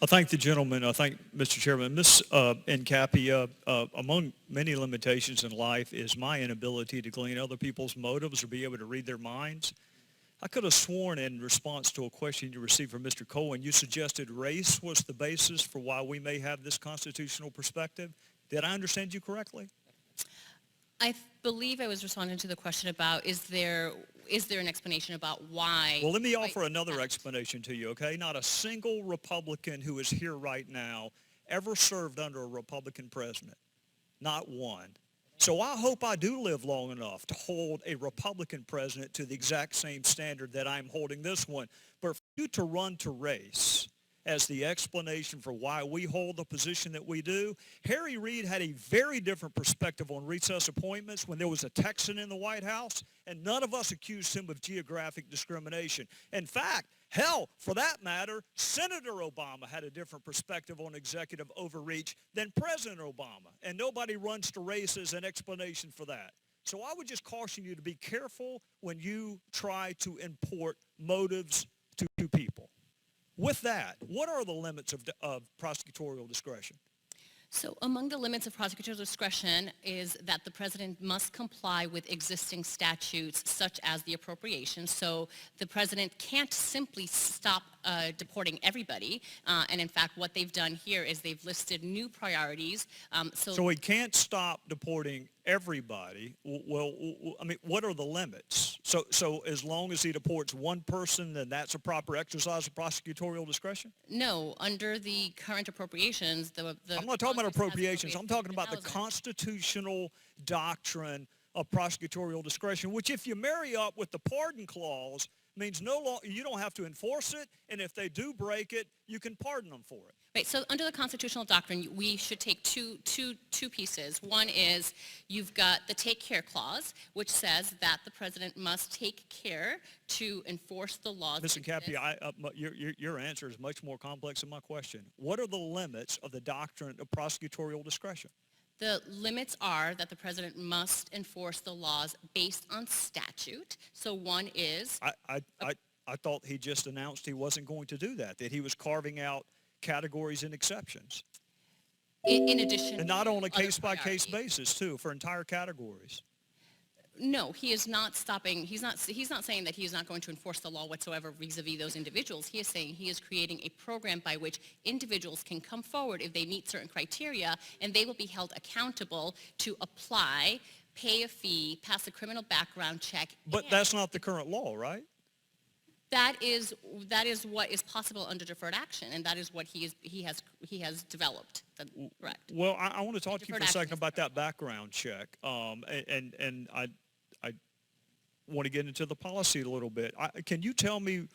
I thank the gentleman. I thank Mr. Chairman. Ms. Nkapi, among many limitations in life is my inability to glean other people's motives or be able to read their minds. I could have sworn in response to a question you received from Mr. Cohen, you suggested race was the basis for why we may have this constitutional perspective. Did I understand you correctly? I believe I was responding to the question about is there an explanation about why? Well, let me offer another explanation to you, okay? Not a single Republican who is here right now ever served under a Republican president. Not one. So I hope I do live long enough to hold a Republican president to the exact same standard that I'm holding this one. But for you to run to race as the explanation for why we hold the position that we do, Harry Reid had a very different perspective on recess appointments when there was a Texan in the White House, and none of us accused him of geographic discrimination. In fact, hell, for that matter, Senator Obama had a different perspective on executive overreach than President Obama, and nobody runs to race as an explanation for that. So I would just caution you to be careful when you try to import motives to people. With that, what are the limits of prosecutorial discretion? So among the limits of prosecutorial discretion is that the president must comply with existing statutes such as the appropriation. So the president can't simply stop deporting everybody. And in fact, what they've done here is they've listed new priorities. So he can't stop deporting everybody. Well, I mean, what are the limits? So as long as he deports one person, then that's a proper exercise of prosecutorial discretion? No, under the current appropriations, I'm not talking about appropriations. I'm talking about the constitutional doctrine of prosecutorial discretion, which if you marry up with the pardon clause, means you don't have to enforce it, and if they do break it, you can pardon them for it. Right, so under the constitutional doctrine, we should take two pieces. One is you've got the take care clause, which says that the president must take care to enforce the laws. Ms. Nkapi, your answer is much more complex than my question. What are the limits of the doctrine of prosecutorial discretion? The limits are that the president must enforce the laws based on statute. So one is... I thought he just announced he wasn't going to do that he was carving out categories and exceptions. In addition... And not on a case-by-case basis, too, for entire categories. No, he is not stopping. He's not saying that he is not going to enforce the law whatsoever vis-a-vis those individuals. He is saying he is creating a program by which individuals can come forward if they meet certain criteria, and they will be held accountable to apply, pay a fee, pass a criminal background check. But that's not the current law, right? That is what is possible under deferred action, and that is what he has developed. Correct. Well, I want to talk to you for a second about that background check, and I want to get into the policy a little bit. Can you tell me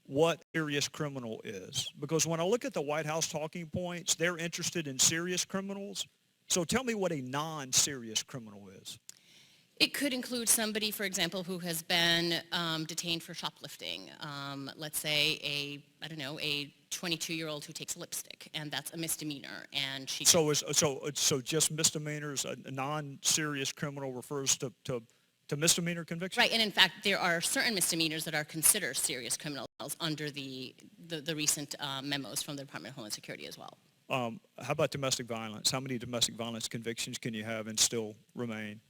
what serious criminal is? Because when I look at the White House talking points, they're interested in serious criminals. So tell me what a non-serious criminal is. It could include somebody, for example, who has been detained for shoplifting. Let's say a 22-year-old who takes lipstick, and that's a misdemeanor, and she. So just misdemeanors, a non-serious criminal refers to misdemeanor conviction? Right, and in fact, there are certain misdemeanors that are considered serious criminals under the recent memos from the Department of Homeland Security as well. How about domestic violence? How many domestic violence convictions can you have and still remain?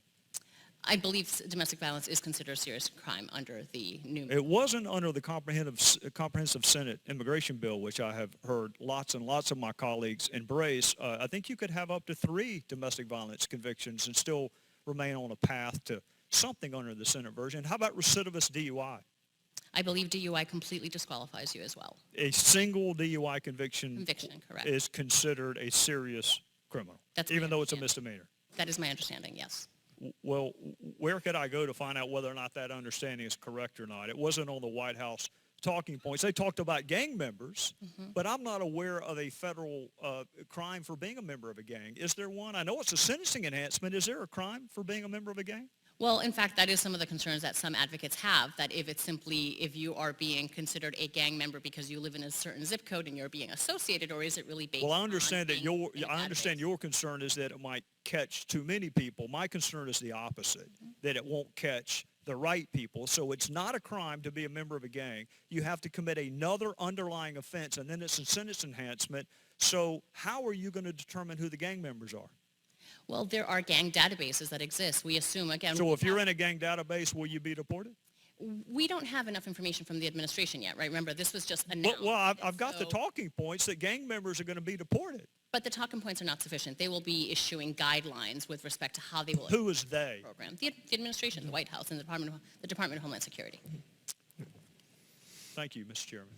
I believe domestic violence is considered a serious crime under the new... It wasn't under the comprehensive Senate immigration bill, which I have heard lots and lots of my colleagues embrace. I think you could have up to 3 domestic violence convictions and still remain on a path to something under the Senate version. How about recidivist DUI? I believe DUI completely disqualifies you as well. A single DUI conviction correct, is considered a serious criminal, even though it's a misdemeanor. That is my understanding, yes. Well, where could I go to find out whether or not that understanding is correct or not? It wasn't on the White House talking points. They talked about gang members, but I'm not aware of a federal crime for being a member of a gang. Is there one? I know it's a sentencing enhancement. Is there a crime for being a member of a gang? Well, in fact, that is some of the concerns that some advocates have, that if you are being considered a gang member because you live in a certain zip code and you're being associated, or is it really based on... Well, I understand your concern is that it might catch too many people. My concern is the opposite, that it won't catch the right people. So it's not a crime to be a member of a gang. You have to commit another underlying offense, and then it's a sentence enhancement. So how are you going to determine who the gang members are? Well, there are gang databases that exist. We assume, again, So if you're in a gang database, will you be deported? we don't have enough information from the administration yet, right? Remember, this was just announced. Well, I've got the So- talking points that gang members are going to be deported. But the talking points are not sufficient. They will be issuing guidelines with respect to how they will Who is they? program. The administration, the White House, and the Department of Homeland Security. Thank you, Mr. Chairman.